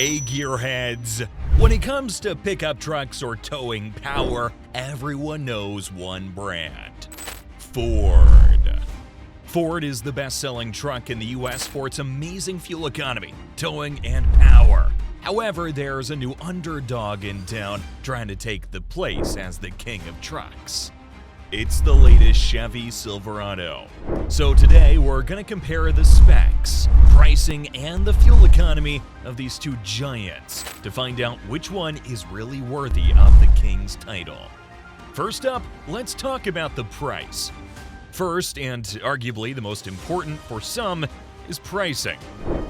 Hey gearheads! When it comes to pickup trucks or towing power, everyone knows one brand: Ford. Ford is the best-selling truck in the US for its amazing fuel economy, towing, and power. However, there's a new underdog in town trying to take the place as the king of trucks. It's the latest Chevy Silverado. So today we're gonna compare the specs, pricing, and the fuel economy of these two giants to find out which one is really worthy of the king's title. First up, let's talk about the price. First, and arguably the most important for some, is pricing.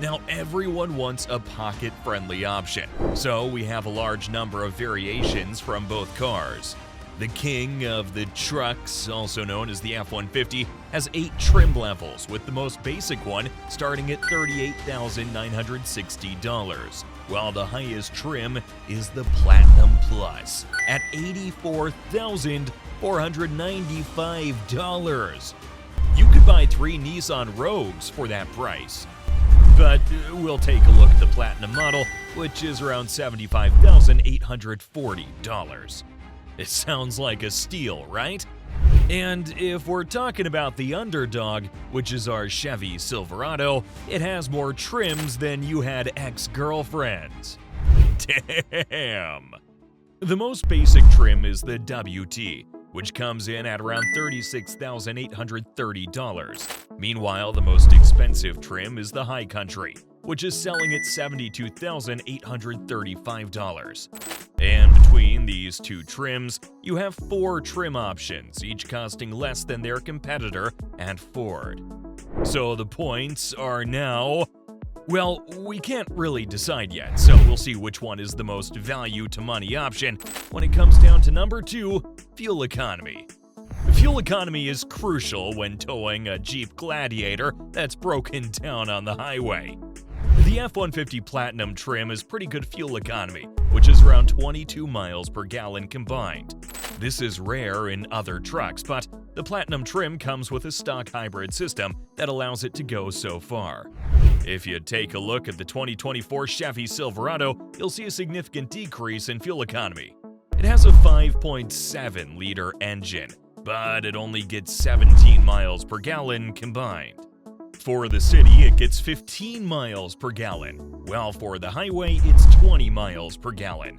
Now, everyone wants a pocket-friendly option, so we have a large number of variations from both cars. The king of the trucks, also known as the F-150, has 8 trim levels, with the most basic one starting at $38,960, while the highest trim is the Platinum Plus at $84,495. You could buy 3 Nissan Rogues for that price. But we'll take a look at the Platinum model, which is around $75,840. It sounds like a steal, right? And if we're talking about the underdog, which is our Chevy Silverado, it has more trims than you had ex-girlfriends. Damn! The most basic trim is the WT, which comes in at around $36,830. Meanwhile, the most expensive trim is the High Country, which is selling at $72,835. And between these two trims, you have 4 trim options, each costing less than their competitor at Ford. So the points are now... well, we can't really decide yet, so we'll see which one is the most value-to-money option when it comes down to number 2, fuel economy. Fuel economy is crucial when towing a Jeep Gladiator that's broken down on the highway. The F-150 Platinum trim is pretty good fuel economy, which is around 22 miles per gallon combined. This is rare in other trucks, but the Platinum trim comes with a stock hybrid system that allows it to go so far. If you take a look at the 2024 Chevy Silverado, you'll see a significant decrease in fuel economy. It has a 5.7-liter engine, but it only gets 17 miles per gallon combined. For the city, it gets 15 miles per gallon, while for the highway, it's 20 miles per gallon.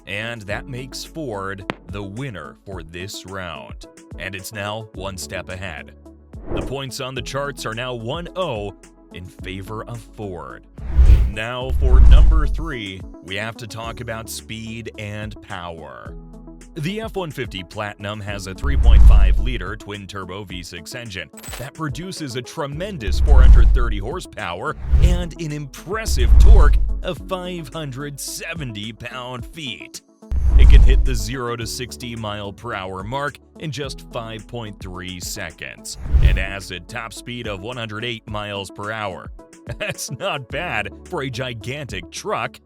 And that makes Ford the winner for this round. And it's now one step ahead. The points on the charts are now 1-0 in favor of Ford. Now for number 3, we have to talk about speed and power. The F-150 Platinum has a 3.5-liter twin-turbo V6 engine that produces a tremendous 430 horsepower and an impressive torque of 570 pound-feet. It can hit the 0 to 60 mile per hour mark in just 5.3 seconds and has a top speed of 108 miles per hour. That's not bad for a gigantic truck.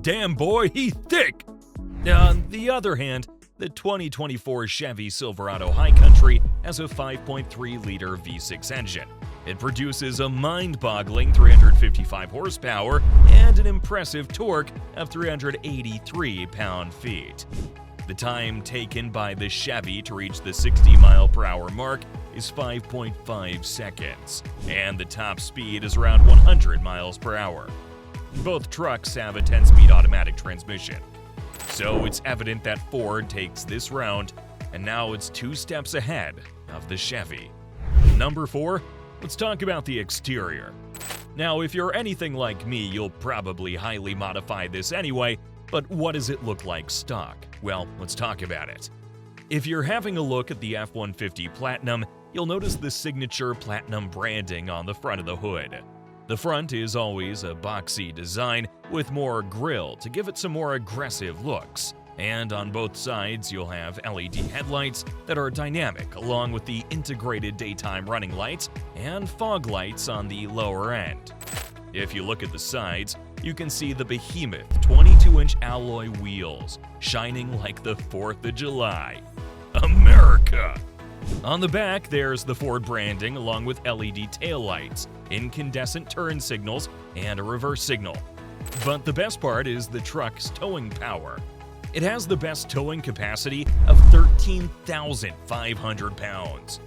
Damn boy, he thick! On the other hand, the 2024 Chevy Silverado High Country has a 5.3-liter V6 engine. It produces a mind-boggling 355 horsepower and an impressive torque of 383 pound-feet. The time taken by the Chevy to reach the 60 mile per hour mark is 5.5 seconds, and the top speed is around 100 miles per hour. Both trucks have a 10-speed automatic transmission. So it's evident that Ford takes this round, and now it's 2 steps ahead of the Chevy. Number 4, let's talk about the exterior. Now, if you're anything like me, you'll probably highly modify this anyway, but what does it look like stock? Well, let's talk about it. If you're having a look at the F-150 Platinum, you'll notice the signature Platinum branding on the front of the hood. The front is always a boxy design with more grille to give it some more aggressive looks. And on both sides, you'll have LED headlights that are dynamic, along with the integrated daytime running lights and fog lights on the lower end. If you look at the sides, you can see the behemoth 22-inch alloy wheels shining like the 4th of July. America! On the back, there's the Ford branding along with LED taillights, incandescent turn signals, and a reverse signal. But the best part is the truck's towing power. It has the best towing capacity of 13,500 pounds.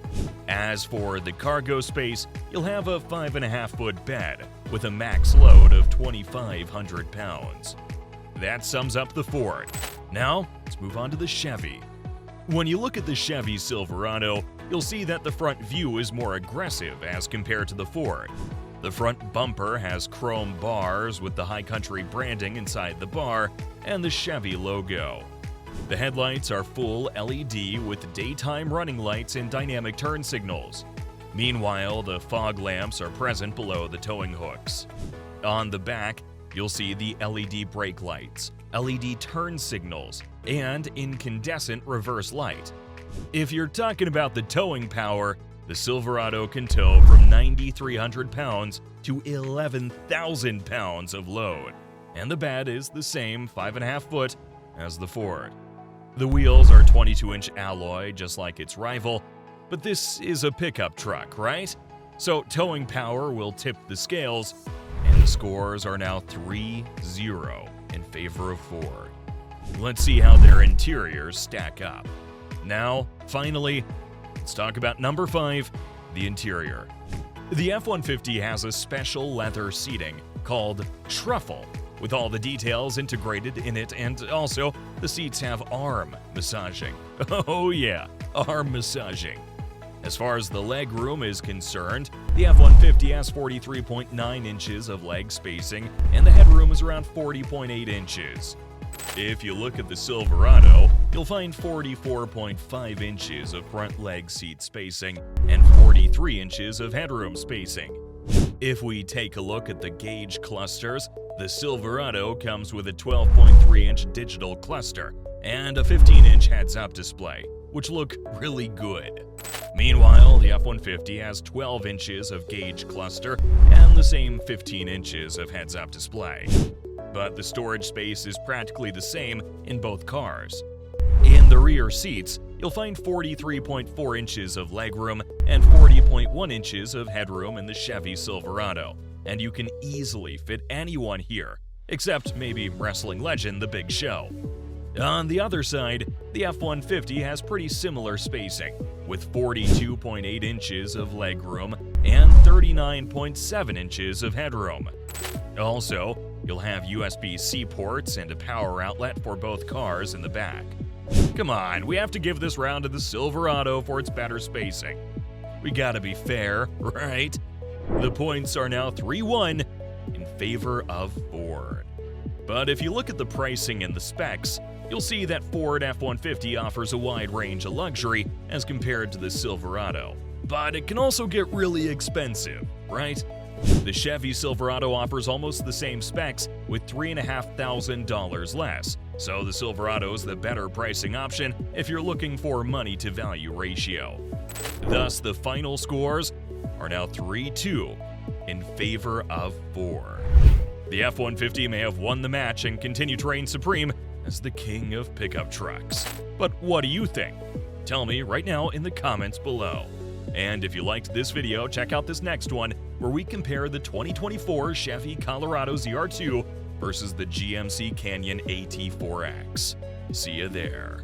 As for the cargo space, you'll have a 5.5-foot bed with a max load of 2,500 pounds. That sums up the Ford. Now, let's move on to the Chevy. When you look at the Chevy Silverado, you'll see that the front view is more aggressive as compared to the Ford. The front bumper has chrome bars with the High Country branding inside the bar and the Chevy logo. The headlights are full LED with daytime running lights and dynamic turn signals. Meanwhile, the fog lamps are present below the towing hooks. On the back, you'll see the LED brake lights, LED turn signals, and incandescent reverse light. If you're talking about the towing power, the Silverado can tow from 9,300 pounds to 11,000 pounds of load, and the bed is the same 5.5 foot as the Ford. The wheels are 22-inch alloy just like its rival, but this is a pickup truck, right? So towing power will tip the scales, and the scores are now 3-0 in favor of Ford. Let's see how their interiors stack up. Now, finally, let's talk about number 5, the interior. The F-150 has a special leather seating called Truffle, with all the details integrated in it, and also the seats have arm massaging. Oh yeah, arm massaging. As far as the leg room is concerned, the F-150 has 43.9 inches of leg spacing, and the headroom is around 40.8 inches. If you look at the Silverado, you'll find 44.5 inches of front leg seat spacing and 43 inches of headroom spacing. If we take a look at the gauge clusters, the Silverado comes with a 12.3-inch digital cluster and a 15-inch heads-up display, which look really good. Meanwhile, the F-150 has 12 inches of gauge cluster and the same 15 inches of heads-up display. But the storage space is practically the same in both cars. In the rear seats, you'll find 43.4 inches of legroom and 40.1 inches of headroom in the Chevy Silverado, and you can easily fit anyone here, except maybe wrestling legend The Big Show. On the other side, the F-150 has pretty similar spacing, with 42.8 inches of legroom and 39.7 inches of headroom. Also, you'll have USB-C ports and a power outlet for both cars in the back. Come on, we have to give this round to the Silverado for its better spacing. We gotta be fair, right? The points are now 3-1 in favor of Ford. But if you look at the pricing and the specs, you'll see that Ford F-150 offers a wide range of luxury as compared to the Silverado. But it can also get really expensive, right? The Chevy Silverado offers almost the same specs with $3,500 less, so the Silverado is the better pricing option if you're looking for money-to-value ratio. Thus, the final scores are now 3-2 in favor of Ford. The F-150 may have won the match and continue to reign supreme as the king of pickup trucks. But what do you think? Tell me right now in the comments below. And if you liked this video, check out this next one where we compare the 2024 Chevy Colorado ZR2 versus the GMC Canyon AT4X. See you there.